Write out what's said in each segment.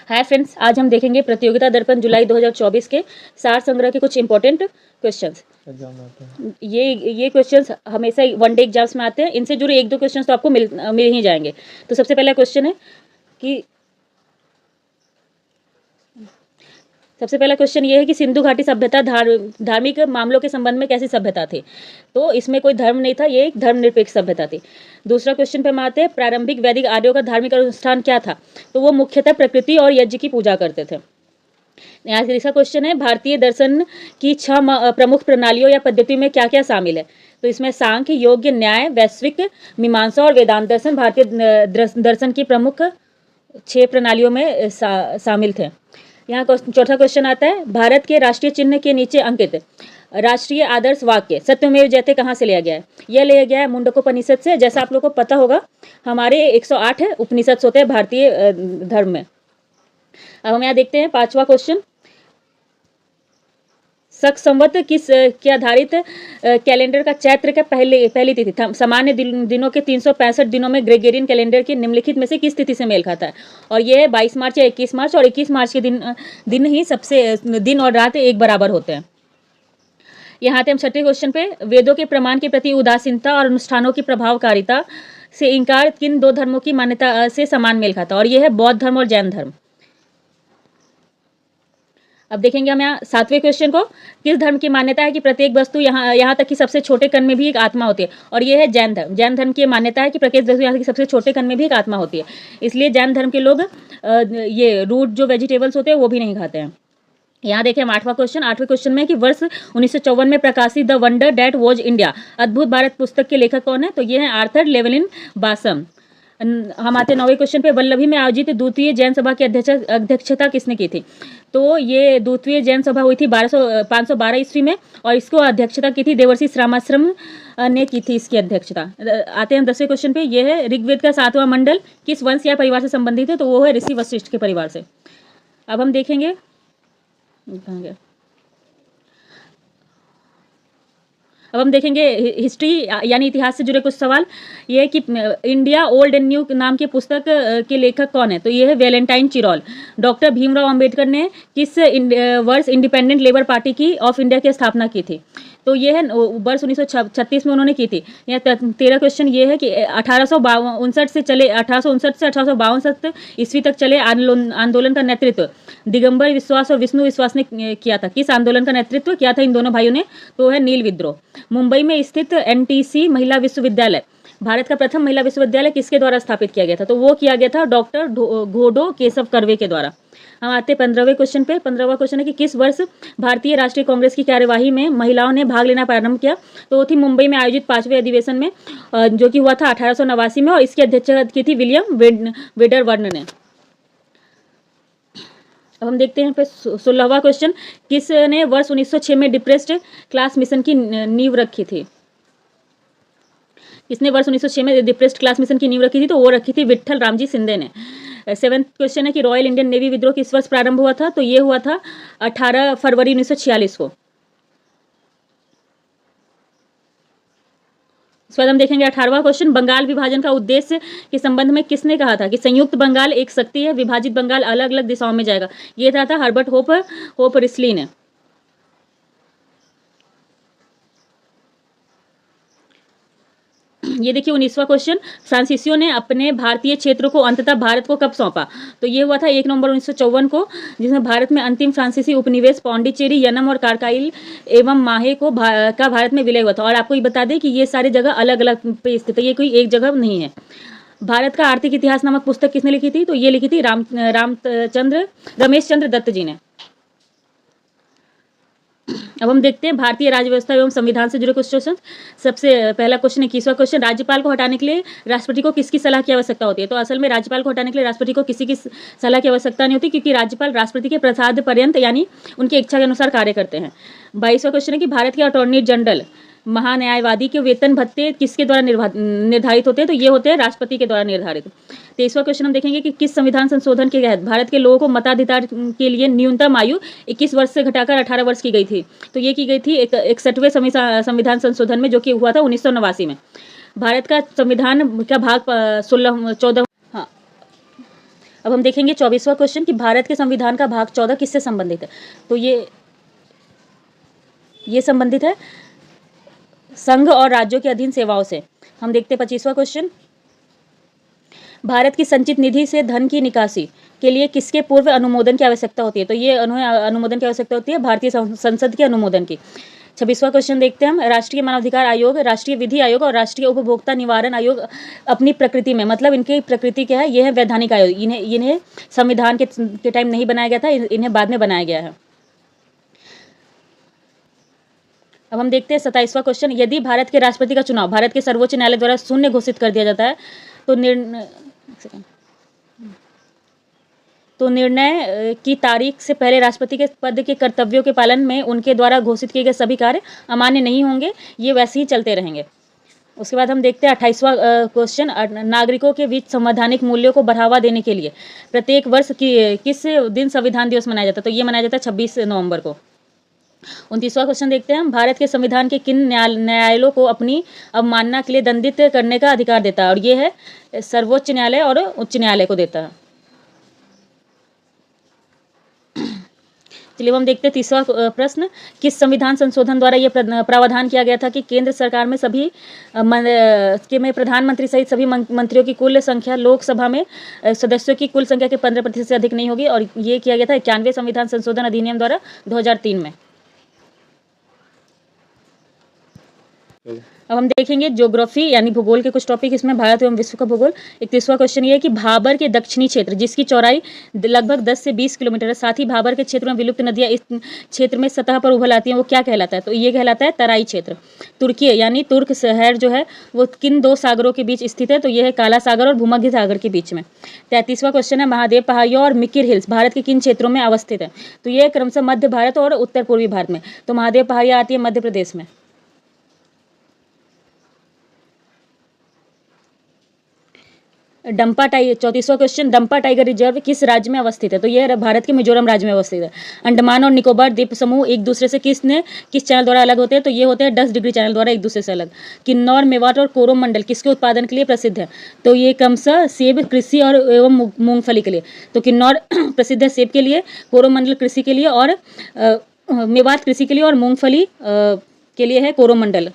Hi friends, आज हम देखेंगे प्रतियोगिता दर्पण जुलाई 2024 के सार संग्रह के कुछ इंपॉर्टेंट क्वेश्चंस। ये क्वेश्चंस हमेशा वन डे एग्जाम्स में आते हैं। इनसे जुड़े एक दो क्वेश्चंस तो आपको मिल ही जाएंगे। तो सबसे पहला क्वेश्चन है कि ये है कि सिंधु घाटी सभ्यता धार्मिक मामलों के संबंध में कैसी सभ्यता थी। तो इसमें कोई धर्म नहीं था, ये एक धर्मनिरपेक्ष सभ्यता थी। दूसरा क्वेश्चन पे हम आते हैं, प्रारंभिक वैदिक आर्यों का धार्मिक अनुष्ठान क्या था। तो वो मुख्यतः प्रकृति और यज्ञ की पूजा करते थे। यहाँ से तीसरा क्वेश्चन है, भारतीय दर्शन की 6 प्रमुख प्रणालियों या पद्धति में क्या क्या शामिल है। तो इसमें सांख्य, योग, न्याय, वैश्विक मीमांसा और वेदांत दर्शन भारतीय दर्शन की प्रमुख 6 प्रणालियों में शामिल थे। यहाँ चौथा क्वेश्चन आता है, भारत के राष्ट्रीय चिन्ह के नीचे अंकित राष्ट्रीय आदर्श वाक्य सत्यमेव जयते कहाँ से लिया गया है। यह लिया गया है मुंडकोपनिषद से। जैसा आप लोगों को पता होगा, हमारे 108 उपनिषद होते हैं भारतीय धर्म में। अब हम यहाँ देखते हैं 5वां क्वेश्चन, शक संवत किस के आधारित कैलेंडर का चैत्र का पहली तिथि था। सामान्य दिनों के 365 दिनों में ग्रेगोरियन कैलेंडर की निम्नलिखित में से किस तिथि से मेल खाता है। और यह है 22 मार्च या 21 मार्च। और 21 मार्च के दिन ही सबसे दिन और रात एक बराबर होते हैं। यहाँ आते हम 6ठे क्वेश्चन पे, वेदों के प्रमाण के प्रति उदासीनता और अनुष्ठानों की प्रभावकारिता से इनकार किन दो धर्मों की मान्यता से समान मेल खाता। और यह है बौद्ध धर्म और जैन धर्म। अब देखेंगे हम यहाँ 7वें क्वेश्चन को, किस धर्म की मान्यता है कि प्रत्येक वस्तु यहाँ तक कि सबसे छोटे कण में भी एक आत्मा होती है। और ये है जैन धर्म। जैन धर्म की मान्यता है कि प्रत्येक वस्तु यहाँ तक कि सबसे छोटे कण में भी एक आत्मा होती है। इसलिए जैन धर्म के लोग ये रूट जो वेजिटेबल्स होते हैं वो भी नहीं खाते हैं। यहाँ देखें हम 8वां क्वेश्चन। 8वें क्वेश्चन में कि वर्ष 1954 में प्रकाशित the wonder that was India अद्भुत भारत पुस्तक के लेखक कौन है। तो ये है आर्थर लेवलिन बासम। हम आते 9वें क्वेश्चन पे, वल्लभी में आयोजित द्वितीय जैन सभा की अध्यक्षता किसने की थी। तो ये द्वितीय जैन सभा हुई थी 512 ईस्वी में। और इसको अध्यक्षता की थी देवर्षि श्रामाश्रम ने की थी इसकी अध्यक्षता। आते हैं 10वें क्वेश्चन पे, ये है ऋग्वेद का 7वां मंडल किस वंश या परिवार से संबंधित है। तो वो है ऋषि वशिष्ठ के परिवार से। अब हम देखेंगे हिस्ट्री यानी इतिहास से जुड़े कुछ सवाल। ये है कि इंडिया ओल्ड एंड न्यू नाम की पुस्तक के लेखक कौन है। तो ये है Valentine Chirol. Doctor Bhimrao Ambedkar ने किस वर्ष इंडिपेंडेंट लेबर पार्टी की ऑफ इंडिया की स्थापना की थी। तो ये है वर्ष 1936 में उन्होंने की थी। यह 13 क्वेश्चन ये है कि 1859 से 1862 ईस्वी तक चले आंदोलन का नेतृत्व दिगंबर विश्वास और विष्णु विश्वास ने किया था। किस आंदोलन का नेतृत्व किया था इन दोनों भाइयों ने। तो है नील विद्रोह। मुंबई में स्थित एनटीसी महिला विश्वविद्यालय भारत का प्रथम महिला विश्वविद्यालय किसके द्वारा स्थापित किया गया था। तो वो किया गया था डॉक्टर घोडो केशव कर्वे के द्वारा। हम आते हैं 15वें क्वेश्चन पे। 15वां क्वेश्चन है कि किस वर्ष भारतीय राष्ट्रीय कांग्रेस की कार्यवाही में महिलाओं ने भाग लेना प्रारंभ किया। तो वो थी मुंबई में आयोजित 5वें अधिवेशन में, जो कि हुआ था 1889 में। और इसकी अध्यक्षता की थी विलियम वेडरवर्न ने। अब हम देखते हैं पे 16वां क्वेश्चन, किसने वर्ष 1906 में डिप्रेस्ड क्लास मिशन की नींव रखी थी। किसने वर्ष 1906 में डिप्रेस्ड क्लास मिशन की नींव रखी थी। तो वो रखी थी विट्ठल रामजी शिंदे ने। 7वां क्वेश्चन है कि रॉयल इंडियन नेवी विद्रोह किस वर्ष प्रारंभ हुआ था। तो ये हुआ था 18 फरवरी 1946 को। इसके बाद हम देखेंगे 18वां क्वेश्चन, बंगाल विभाजन का उद्देश्य के संबंध में किसने कहा था कि संयुक्त बंगाल एक शक्ति है, विभाजित बंगाल अलग अलग दिशाओं में जाएगा। ये था हर्बर्ट होप रिस्ली ने। ये देखिए 19वां क्वेश्चन, फ्रांसीसियों ने अपने भारतीय क्षेत्र को अंततः भारत को कब सौंपा। तो ये हुआ था 1 नवंबर 1954 को, जिसमें भारत में अंतिम फ्रांसीसी उपनिवेश पौंडीचेरी, यनम और कारकाइल एवं माहे का भारत में विलय हुआ था। और आपको ये बता दें कि ये सारी जगह अलग अलग पे स्थित है, ये कोई एक जगह नहीं है। भारत का आर्थिक इतिहास नामक पुस्तक किसने लिखी थी। तो ये लिखी थी रमेश चंद्र दत्त जी ने। अब हम देखते हैं भारतीय राज्य व्यवस्था एवं संविधान से जुड़े कुछ क्वेश्चन। सबसे पहला क्वेश्चन 21वां क्वेश्चन, राज्यपाल को हटाने के लिए राष्ट्रपति को किसकी सलाह की आवश्यकता होती है। तो असल में राज्यपाल को हटाने के लिए राष्ट्रपति को किसी की सलाह की आवश्यकता नहीं होती, क्योंकि राज्यपाल राष्ट्रपति के प्रसाद पर्यंत यानी उनकी इच्छा के अनुसार कार्य करते हैं। 22वां क्वेश्चन है कि भारत के अटॉर्नी जनरल महान्यायवादी के वेतन भत्ते किसके द्वारा निर्धारित होते हैं। तो ये होते हैं राष्ट्रपति के द्वारा निर्धारित। 23वां क्वेश्चन हम देखेंगे कि किस संविधान संशोधन के तहत भारत के लोगों को मताधिकार के लिए न्यूनतम आयु 21 वर्ष से घटाकर 18 वर्ष की गई थी। तो ये की गई थी 61वें संविधान संशोधन में, जो कि हुआ था 1989 में। भारत का संविधान का भाग 14 अब हम देखेंगे 24वां क्वेश्चन कि भारत के संविधान का भाग 14 किससे संबंधित है। तो ये संबंधित है संघ और राज्यों के अधीन सेवाओं से। हम देखते हैं 25वां क्वेश्चन, भारत की संचित निधि से धन की निकासी के लिए किसके पूर्व अनुमोदन की आवश्यकता होती है। तो ये अनुमोदन की आवश्यकता होती है भारतीय संसद के अनुमोदन की। 26वां क्वेश्चन देखते हैं हम, राष्ट्रीय मानवाधिकार आयोग, राष्ट्रीय विधि आयोग और राष्ट्रीय उपभोक्ता निवारण आयोग अपनी प्रकृति में, मतलब इनकी प्रकृति क्या है, ये है वैधानिक आयोग। इन्हें संविधान के टाइम नहीं बनाया गया था, इन्हें बाद में बनाया गया है। अब हम देखते हैं 27वां क्वेश्चन, यदि भारत के राष्ट्रपति का चुनाव भारत के सर्वोच्च न्यायालय द्वारा शून्य घोषित कर दिया जाता है तो निर्णय की तारीख से पहले राष्ट्रपति के पद के कर्तव्यों के पालन में उनके द्वारा घोषित किए गए सभी कार्य अमान्य नहीं होंगे, ये वैसे ही चलते रहेंगे। उसके बाद हम देखते हैं 28वां क्वेश्चन, नागरिकों के बीच संवैधानिक मूल्यों को बढ़ावा देने के लिए प्रत्येक वर्ष किस दिन संविधान दिवस मनाया जाता है। तो ये मनाया जाता है 26 नवंबर को। 29वां क्वेश्चन देखते हैं हम, भारत के संविधान के किन न्यायालयों को अपनी अवमानना के लिए दंडित करने का अधिकार देता है। और ये है सर्वोच्च न्यायालय और उच्च न्यायालय को देता है। चलिए हम देखते हैं 30वां प्रश्न, किस संविधान संशोधन द्वारा यह प्रावधान किया गया था कि केंद्र सरकार में सभी में प्रधानमंत्री सहित सभी मंत्रियों की कुल संख्या लोकसभा में सदस्यों की कुल संख्या के 15% से अधिक नहीं होगी। और ये किया गया था 91वें संविधान संशोधन अधिनियम द्वारा 2003 में। अब हम देखेंगे ज्योग्राफी यानी भूगोल के कुछ टॉपिक इसमें, भारत एवं विश्व का भूगोल। 31वां क्वेश्चन ये है कि भाबर के दक्षिणी क्षेत्र जिसकी चौड़ाई लगभग 10 से 20 किलोमीटर है, साथ ही भाबर के क्षेत्र में विलुप्त नदियां इस क्षेत्र में सतह पर उभर आती हैं, वो क्या कहलाता है। तो ये कहलाता है तराई क्षेत्र। तुर्की यानी तुर्क शहर जो है वो किन दो सागरों के बीच स्थित है। तो ये है काला सागर और भूमध्य सागर के बीच में। 33वां क्वेश्चन है, महादेव पहाड़ियों और मिकिर हिल्स भारत के किन क्षेत्रों में अवस्थित है। तो ये क्रमशः मध्य भारत और उत्तर पूर्वी भारत में। तो महादेव पहाड़ियाँ आती है मध्य प्रदेश में। डंपा टाइगर 34वां क्वेश्चन, डंपा टाइगर रिजर्व किस राज्य में अवस्थित है। तो यह भारत के मिजोरम राज्य में अवस्थित है। अंडमान और निकोबार द्वीप समूह एक दूसरे से किस चैनल द्वारा अलग होते हैं। तो ये होते हैं 10 डिग्री चैनल द्वारा एक दूसरे से अलग। किन्नौर, मेवात और कोरोमंडल किसके उत्पादन के लिए प्रसिद्ध है। तो ये क्रमशः सेब कृषि और एवं मूंगफली के लिए। तो किन्नौर प्रसिद्ध है सेब के लिए, कोरोमंडल कृषि के लिए और मेवात कृषि के लिए और मूंगफली के लिए है कोरोमंडल।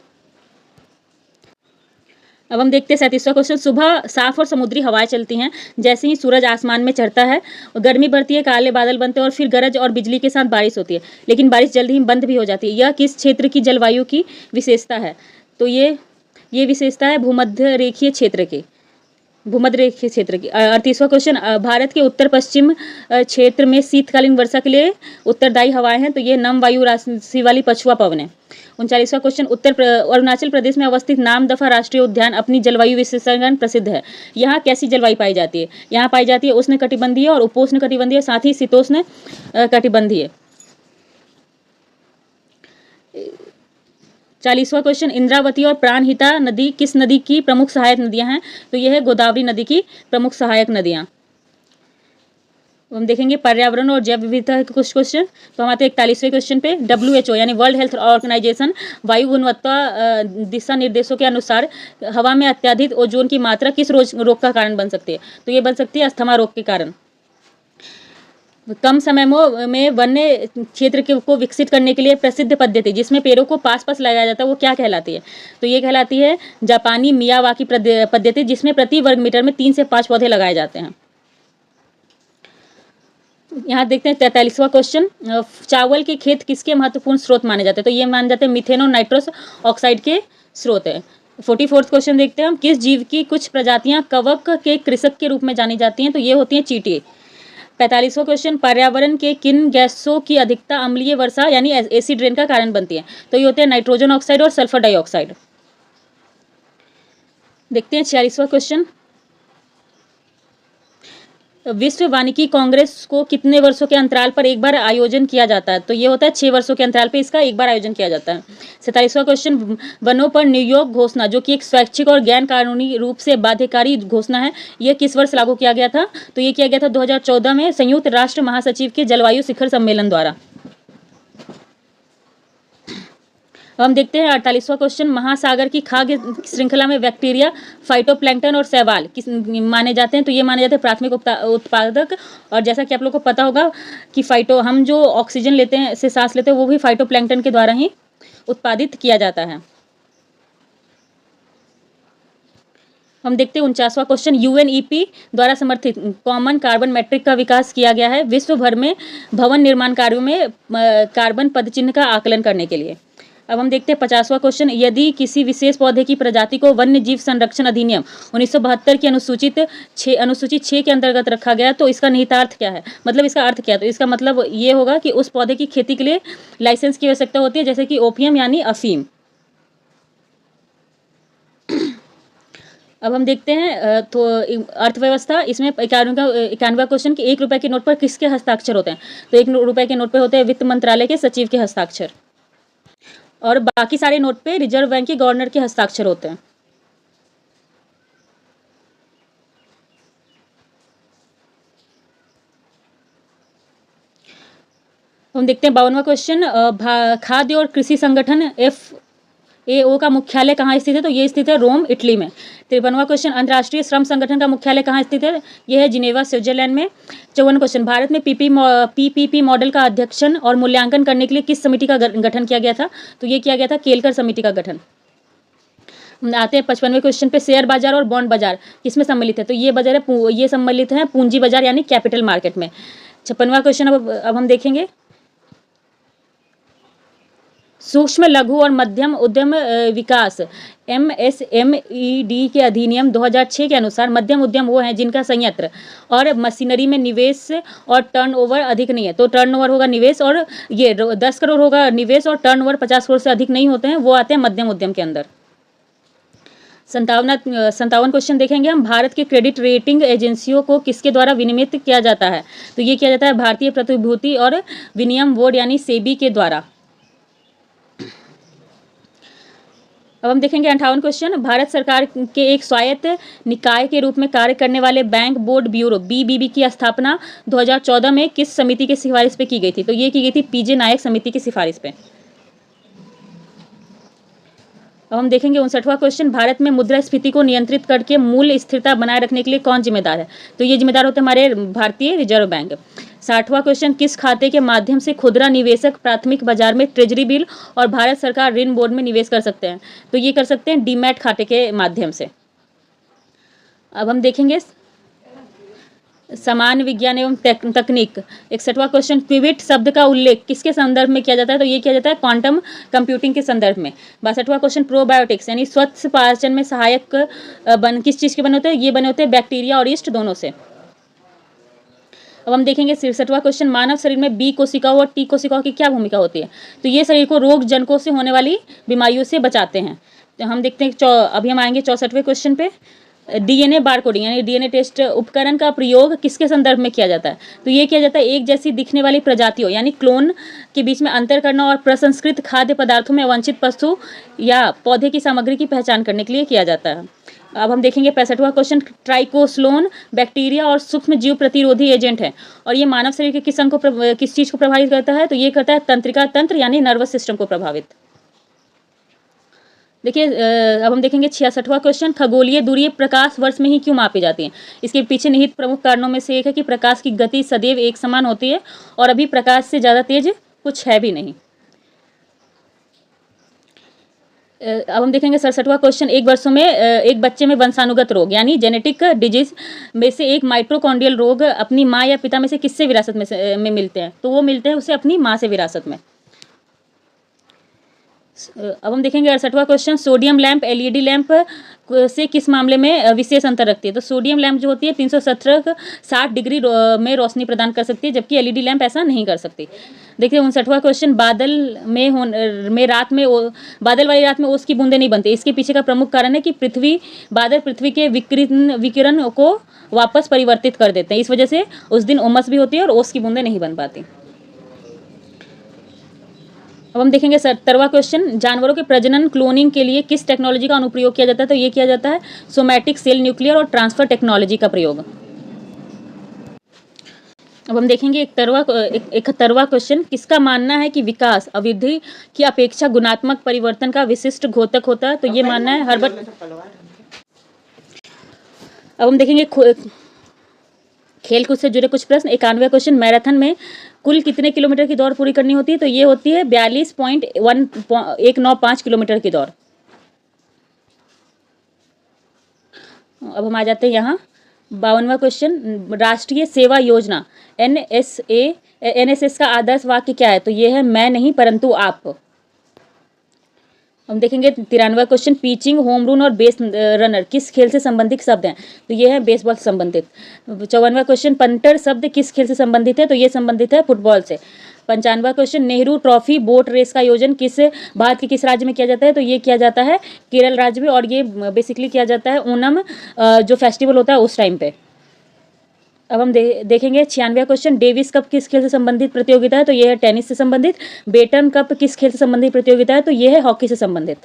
अब हम देखते हैं 37वां क्वेश्चन, सुबह साफ और समुद्री हवाएं चलती हैं, जैसे ही सूरज आसमान में चढ़ता है गर्मी बढ़ती है, काले बादल बनते हैं और फिर गरज और बिजली के साथ बारिश होती है, लेकिन बारिश जल्द ही बंद भी हो जाती है। यह किस क्षेत्र की जलवायु की विशेषता है। तो ये विशेषता है भूमध्य रेखीय क्षेत्र की। 38वां क्वेश्चन, भारत के उत्तर पश्चिम क्षेत्र में शीतकालीन वर्षा के लिए उत्तरदायी हवाएं हैं। तो ये नम वायु राशि वाली पछुआ पवन है। 39वां क्वेश्चन, अरुणाचल प्रदेश में अवस्थित नामदफा राष्ट्रीय उद्यान अपनी जलवायु विशेषण प्रसिद्ध है। यहाँ कैसी जलवायु पाई जाती है। यहाँ पाई जाती है उष्ण कटिबंधीय और उपोष्ण कटिबंधीय, साथ ही शीतोष्ण कटिबंधीय। 40वां क्वेश्चन, इंद्रावती और प्राणहिता नदी किस नदी की प्रमुख सहायक नदियां हैं। तो यह है गोदावरी नदी की प्रमुख सहायक नदियां। हम देखेंगे पर्यावरण और जैव विविधता के कुछ क्वेश्चन। तो हम आते हैं 41वें क्वेश्चन पे। WHO यानी वर्ल्ड हेल्थ ऑर्गेनाइजेशन वायु गुणवत्ता दिशा निर्देशों के अनुसार हवा में अत्यधिक ओजोन की मात्रा किस रोग का कारण बन सकती है। तो ये बन सकती है अस्थमा रोग के कारण। कम समय में वन्य क्षेत्र को विकसित करने के लिए प्रसिद्ध पद्धति जिसमें पेड़ों को पास पास लगाया जाता है वो क्या कहलाती है। तो ये कहलाती है जापानी मियावाकी पद्धति, जिसमें प्रति वर्ग मीटर में 3 से 5 पौधे लगाए जाते हैं। यहाँ देखते हैं 43वां क्वेश्चन, चावल के खेत किसके महत्वपूर्ण स्रोत माने जाते हैं। तो ये माने जाते हैं मीथेन और नाइट्रस ऑक्साइड के स्रोत है। 44वां क्वेश्चन देखते हैं हम, किस जीव की कुछ प्रजातियां कवक के कृषक के रूप में जानी जाती हैं। तो ये होती हैं चींटी। 45वां क्वेश्चन, पर्यावरण के किन गैसों की अधिकता अम्लीय वर्षा यानी एसिड रेन का कारण बनती है। तो ये होते हैं नाइट्रोजन ऑक्साइड और सल्फर डाइऑक्साइड। देखते हैं 46वां क्वेश्चन, विश्व वानिकी कांग्रेस को कितने वर्षों के अंतराल पर एक बार आयोजन किया जाता है। तो ये होता है 6 वर्षों के अंतराल पर इसका एक बार आयोजन किया जाता है। 47वां क्वेश्चन, वनों पर न्यूयॉर्क घोषणा जो कि एक स्वैच्छिक और गैर कानूनी रूप से बाध्यकारी घोषणा है, यह किस वर्ष लागू किया गया था। तो ये किया गया था 2014 में संयुक्त राष्ट्र महासचिव के जलवायु शिखर सम्मेलन द्वारा। हम देखते हैं 48वां क्वेश्चन, महासागर की खाद्य श्रृंखला में बैक्टीरिया, फाइटोप्लैंक्टन और शैवाल किस माने जाते हैं? तो ये माने जाते हैं प्राथमिक उत्पादक। और जैसा कि आप लोगों को पता होगा कि हम जो ऑक्सीजन लेते हैं, से सांस लेते हैं, वो भी फाइटोप्लैंक्टन के द्वारा ही उत्पादित किया जाता है। हम देखते हैं 49वां क्वेश्चन, यूएनईपी द्वारा समर्थित कॉमन कार्बन मैट्रिक का विकास किया गया है विश्व भर में भवन निर्माण कार्यों में कार्बन पदचिह्न का आकलन करने के लिए। अब हम देखते हैं 50वां क्वेश्चन, यदि किसी विशेष पौधे की प्रजाति को वन्य जीव संरक्षण अधिनियम 1972 की अनुसूची 6 के अंतर्गत रखा गया, तो इसका निहितार्थ क्या है? मतलब इसका अर्थ क्या है? तो इसका मतलब ये होगा कि उस पौधे की खेती के लिए लाइसेंस की आवश्यकता होती है, जैसे कि ओपियम यानी अफीम। अब हम देखते हैं तो अर्थव्यवस्था, इसमें 91वां क्वेश्चन कि 1 रुपए के नोट पर किसके हस्ताक्षर होते हैं? तो 1 रुपए के नोट पे होते हैं वित्त मंत्रालय के सचिव के हस्ताक्षर, और बाकी सारे नोट पे रिजर्व बैंक के गवर्नर के हस्ताक्षर होते हैं। हम देखते हैं 52वां क्वेश्चन, खाद्य और कृषि संगठन FAO का मुख्यालय कहाँ स्थित है? तो ये स्थित है रोम, इटली में। 53वां क्वेश्चन, अंतर्राष्ट्रीय श्रम संगठन का मुख्यालय कहाँ स्थित है? यह है जिनेवा, स्विट्जरलैंड में। 54वां क्वेश्चन, भारत में PPP मॉडल का अध्यक्षण और मूल्यांकन करने के लिए किस समिति का गठन किया गया था? तो ये किया गया था केलकर समिति का गठन। आते हैं 55वें क्वेश्चन पे, शेयर बाजार और बॉन्ड बाजार किसमें सम्मिलित है? तो ये सम्मिलित है पूंजी बाजार यानी कैपिटल मार्केट में। 56वां क्वेश्चन अब हम देखेंगे, सूक्ष्म लघु और मध्यम उद्यम विकास MSMED के अधिनियम 2006 के अनुसार मध्यम उद्यम वो हैं जिनका संयंत्र और मशीनरी में निवेश और टर्नओवर अधिक नहीं है। तो टर्नओवर होगा निवेश, और ये 10 करोड़ होगा निवेश और टर्नओवर 50 करोड़ से अधिक नहीं होते हैं, वो आते हैं मध्यम उद्यम के अंदर। 57 क्वेश्चन देखेंगे हम, भारत के क्रेडिट रेटिंग एजेंसियों को किसके द्वारा विनियमित किया जाता है? तो ये किया जाता है भारतीय प्रतिभूति और विनिमय बोर्ड यानी सेबी के द्वारा। अब हम देखेंगे 58 क्वेश्चन, भारत सरकार के एक स्वायत्त निकाय के रूप में कार्य करने वाले बैंक बोर्ड ब्यूरो BBB की स्थापना 2014 में किस समिति की सिफारिश पे की गई थी? तो ये की गई थी PJ नायक समिति की सिफारिश पे। अब हम देखेंगे 59वां क्वेश्चन, भारत में मुद्रास्फीति को नियंत्रित करके मूल्य स्थिरता बनाए रखने के लिए कौन जिम्मेदार है? तो ये जिम्मेदार होते हैं हमारे भारतीय रिजर्व बैंक। 60वां क्वेश्चन, किस खाते के माध्यम से खुदरा निवेशक प्राथमिक बाजार में ट्रेजरी बिल और भारत सरकार ऋण बोर्ड में निवेश कर सकते हैं? तो ये कर सकते हैं डीमैट खाते के माध्यम से। अब हम देखेंगे समान विज्ञान एवं तकनीक। 61वां क्वेश्चन, क्विबिट शब्द का उल्लेख किसके संदर्भ में किया जाता है? तो ये किया जाता है क्वांटम कंप्यूटिंग के संदर्भ में। 62वां क्वेश्चन, प्रोबायोटिक्स यानी स्वच्छ पाचन में सहायक किस चीज़ के बने होते हैं? ये बने होते हैं बैक्टीरिया और यीस्ट दोनों से। अब हम देखेंगे 63वां क्वेश्चन, मानव शरीर में B कोशिकाओं और T कोशिकाओं की क्या भूमिका होती है? तो ये शरीर को रोग जनकों से होने वाली बीमारियों से बचाते हैं। तो हम देखते हैं अभी हम आएंगे 64वें क्वेश्चन पे, DNA बारकोडिंग यानी DNA टेस्ट उपकरण का प्रयोग किसके संदर्भ में किया जाता है? तो ये किया जाता है एक जैसी दिखने वाली प्रजातियों यानी क्लोन के बीच में अंतर करना और प्रसंस्कृत खाद्य पदार्थों में अवांछित वस्तु या पौधे की सामग्री की पहचान करने के लिए किया जाता है। अब हम देखेंगे 65वां क्वेश्चन, ट्राइकोस्लोन बैक्टीरिया और सूक्ष्म जीव प्रतिरोधी एजेंट है और ये मानव शरीर के किस अंग को किस चीज़ को प्रभावित करता है? तो ये करता है तंत्रिका तंत्र यानी नर्वस सिस्टम को प्रभावित। देखिए अब हम देखेंगे 66वां क्वेश्चन, खगोलीय दूरी प्रकाश वर्ष में ही क्यों मापी जाती है? इसके पीछे निहित प्रमुख कारणों में से एक है कि प्रकाश की गति सदैव एक समान होती है और अभी प्रकाश से ज़्यादा तेज कुछ है भी नहीं। अब हम देखेंगे 67वां क्वेश्चन, एक बच्चे में वंशानुगत रोग यानी जेनेटिक डिजीज में से एक माइटोकॉन्ड्रियल रोग अपनी माँ या पिता में से किससे विरासत में मिलते हैं? तो वो मिलते हैं उसे अपनी माँ से विरासत में। अब हम देखेंगे 68वां question, sodium lamp LED lamp से किस मामले में विशेष अंतर रखती है? तो सोडियम लैंप जो होती है 360 डिग्री में रोशनी प्रदान कर सकती है जबकि LED लैंप ऐसा नहीं कर सकती। देखिए 59वां क्वेश्चन, बादल वाली रात में ओस की बूंदें नहीं बनती, इसके पीछे का प्रमुख कारण है कि बादल पृथ्वी के विकिरण को वापस परिवर्तित कर देते हैं, इस वजह से उस दिन उमस भी होती है और ओस की बूंदें नहीं बन पाती। अब हम देखेंगे 70वां क्वेश्चन, जानवरों के प्रजनन क्लोनिंग के लिए किस टेक्नोलॉजी का अनुप्रयोग किया जाता है? तो ये किया जाता है सोमैटिक सेल न्यूक्लियर और ट्रांसफर टेक्नोलॉजी का प्रयोग। अब हम देखेंगे 71वां क्वेश्चन, किसका मानना है कि विकास अवधि की अपेक्षा गुणात्मक परिवर्तन का विशिष्ट घोतक होता है? तो ये मानना है हर्बर्ट। अब हम देखेंगे खेल कूद से जुड़े कुछ प्रश्न। 91वां क्वेश्चन, मैराथन में कुल कितने किलोमीटर की दौड़ पूरी करनी होती है? तो ये होती है 42.195 किलोमीटर की दौड़। अब हम आ जाते हैं यहाँ 52वां क्वेश्चन, राष्ट्रीय सेवा योजना NSS का आदर्श वाक्य क्या है? तो ये है मैं नहीं परंतु आप। हम देखेंगे 93वां क्वेश्चन, पिचिंग, होम रून और बेस रनर किस खेल से संबंधित शब्द हैं? तो ये है बेसबॉल से संबंधित। 54वां क्वेश्चन, पंटर शब्द किस खेल से संबंधित है? तो ये संबंधित है फुटबॉल से। 95वां question, Nehru trophy boat race का आयोजन भारत के किस राज्य में किया जाता है? तो ये किया जाता है केरल राज्य में, और ये बेसिकली किया जाता है ओणम जो फेस्टिवल होता है उस टाइम पे। अब हम देखेंगे 96वां क्वेश्चन, डेविस कप किस खेल से संबंधित प्रतियोगिता है? तो यह है टेनिस से संबंधित। बेटन कप किस खेल से संबंधित प्रतियोगिता है? तो यह है हॉकी से संबंधित।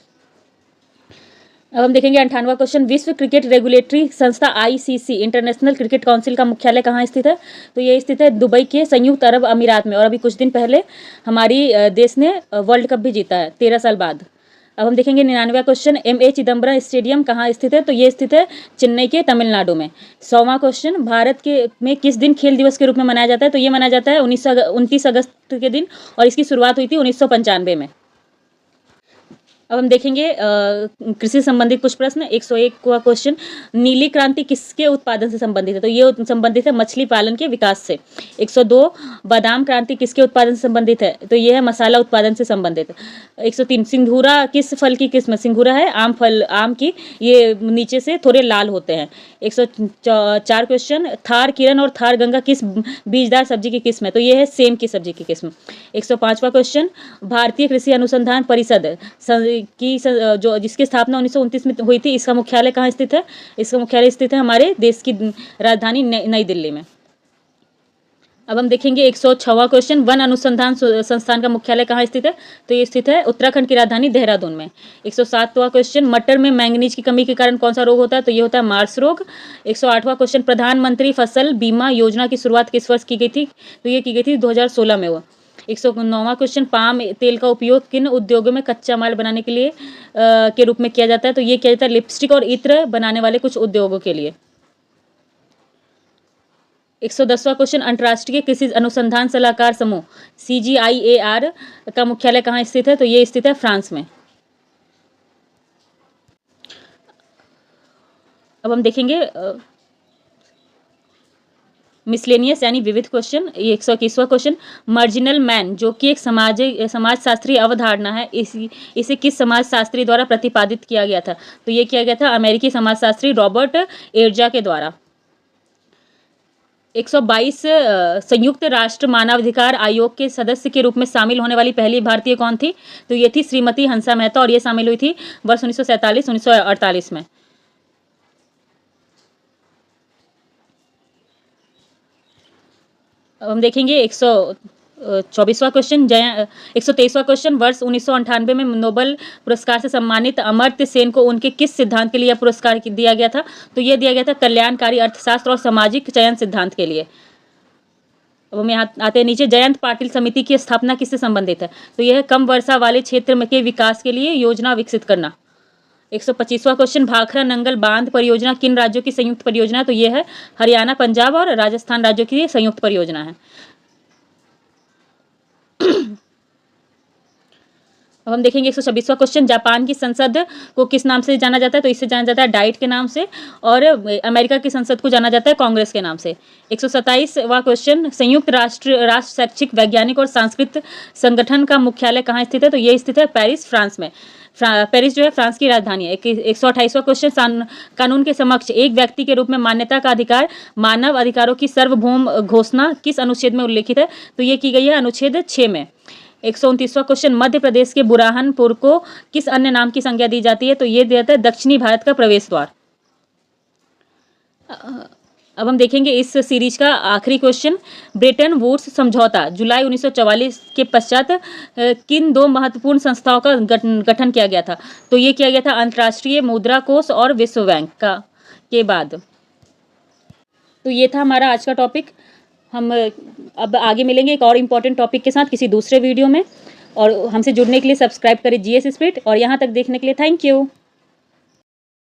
अब हम देखेंगे 98वां क्वेश्चन, विश्व क्रिकेट रेगुलेटरी संस्था ICC इंटरनेशनल क्रिकेट काउंसिल का मुख्यालय कहाँ स्थित है? तो ये स्थित है दुबई के संयुक्त अरब अमीरात में, और अभी कुछ दिन पहले हमारी देश ने वर्ल्ड कप भी जीता है 13 साल बाद। अब हम देखेंगे 99वां क्वेश्चन, MA चिदम्बरम स्टेडियम कहाँ स्थित है? तो ये स्थित है चेन्नई के तमिलनाडु में। 100वां क्वेश्चन, भारत के में किस दिन खेल दिवस के रूप में मनाया जाता है? तो ये मनाया जाता है 29 अगस्त के दिन, और इसकी शुरुआत हुई थी 1995 में। अब हम देखेंगे कृषि संबंधित कुछ प्रश्न। 101वां क्वेश्चन, नीली क्रांति किसके उत्पादन से संबंधित है? तो ये संबंधित है मछली पालन के विकास से। 102, बादाम क्रांति किसके उत्पादन से संबंधित है? तो ये है मसाला उत्पादन से संबंधित। 103, सिंघूरा किस फल की किस्म? सिंघूरा है आम की, ये नीचे से थोड़े लाल होते हैं। 104 क्वेश्चन, थार किरण और थार गंगा किस बीजदार सब्जी की किस्म है? तो ये है सेम की सब्जी की किस्म। 105वां क्वेश्चन, भारतीय कृषि अनुसंधान परिषद जो जिसकी स्थापना 1929 में हुई थी, इसका मुख्यालय कहाँ स्थित है? इसका मुख्यालय स्थित है हमारे देश की राजधानी नई दिल्ली में। अब हम देखेंगे 106वां क्वेश्चन, वन अनुसंधान संस्थान का मुख्यालय कहाँ स्थित है? तो ये स्थित है उत्तराखंड की राजधानी देहरादून में। 107वां क्वेश्चन, मटर में मैंगनीज की कमी के कारण कौन सा रोग होता है? तो ये होता है मार्स रोग। 108वां क्वेश्चन, प्रधानमंत्री फसल बीमा योजना की शुरुआत किस वर्ष की गई थी? तो ये की गई थी 2016 में। वो 109वां क्वेश्चन, पाम तेल का उपयोग किन उद्योगों में कच्चा माल बनाने के लिए के रूप में किया जाता है? तो ये किया जाता है लिपस्टिक और इत्र बनाने वाले कुछ उद्योगों के लिए। 110वां क्वेश्चन, अंतर्राष्ट्रीय कृषि अनुसंधान सलाहकार समूह CGIAR का मुख्यालय कहाँ स्थित है? तो ये स्थित है फ्रांस में। अब हम देखेंगे मिसलेनियस यानी विविध क्वेश्चन। 121वां क्वेश्चन, मार्जिनल मैन जो कि एक समाजशास्त्रीय अवधारणा है, इसे किस समाजशास्त्री द्वारा प्रतिपादित किया गया था? तो ये किया गया था अमेरिकी समाजशास्त्री रॉबर्ट एर्जा के द्वारा। 122, संयुक्त राष्ट्र मानवाधिकार आयोग के सदस्य के रूप में शामिल होने वाली पहली भारतीय कौन थी? तो ये थी श्रीमती हंसा मेहता, और ये शामिल हुई थी वर्ष 1947-1948 में। अब हम देखेंगे 124वां क्वेश्चन, 123वां क्वेश्चन, वर्ष 1998 में नोबेल पुरस्कार से सम्मानित अमर्त्य सेन को उनके किस सिद्धांत के लिए यह पुरस्कार दिया गया था? तो ये दिया गया था कल्याणकारी अर्थशास्त्र और सामाजिक चयन सिद्धांत के लिए। अब हम यहाँ आते हैं नीचे, जयंत पाटिल समिति की स्थापना किससे संबंधित है? तो यह कम वर्षा वाले क्षेत्र के विकास के लिए योजना विकसित करना। 125वां क्वेश्चन, भाखरा नंगल बांध परियोजना किन राज्यों की संयुक्त परियोजना है? तो यह है हरियाणा, पंजाब और राजस्थान राज्यों की संयुक्त परियोजना है। अब हम देखेंगे 126वां क्वेश्चन, जापान की संसद को किस नाम से जाना जाता है? तो इससे जाना जाता है डाइट के नाम से, और अमेरिका की संसद को जाना जाता है कांग्रेस के नाम से। 127वां क्वेश्चन, संयुक्त राष्ट्र शैक्षिक वैज्ञानिक और सांस्कृतिक संगठन का मुख्यालय कहाँ स्थित है? तो ये स्थित है पेरिस, फ्रांस में। पेरिस जो है फ्रांस की राजधानी है। 128वां क्वेश्चन, कानून के समक्ष एक व्यक्ति के रूप में मान्यता का अधिकार मानव अधिकारों की सार्वभौम घोषणा किस अनुच्छेद में उल्लेखित है? तो ये की गई है अनुच्छेद 6 में। 129वां क्वेश्चन, मध्य प्रदेश के बुरहानपुर को किस अन्य नाम की संज्ञा दी जाती है? तो ये दिया जाता है दक्षिणी भारत का प्रवेश द्वार। अब हम देखेंगे इस सीरीज का आखिरी क्वेश्चन, ब्रेटन वुड्स समझौता जुलाई 1944 के पश्चात किन दो महत्वपूर्ण संस्थाओं का गठन किया गया था? तो ये किया गया था अंतर्राष्ट्रीय मुद्रा कोष और विश्व बैंक का के बाद। तो ये था हमारा आज का टॉपिक। हम अब आगे मिलेंगे एक और इम्पॉर्टेंट टॉपिक के साथ किसी दूसरे वीडियो में, और हमसे जुड़ने के लिए सब्सक्राइब करें जीएस स्पिरिट, और यहाँ तक देखने के लिए थैंक यू।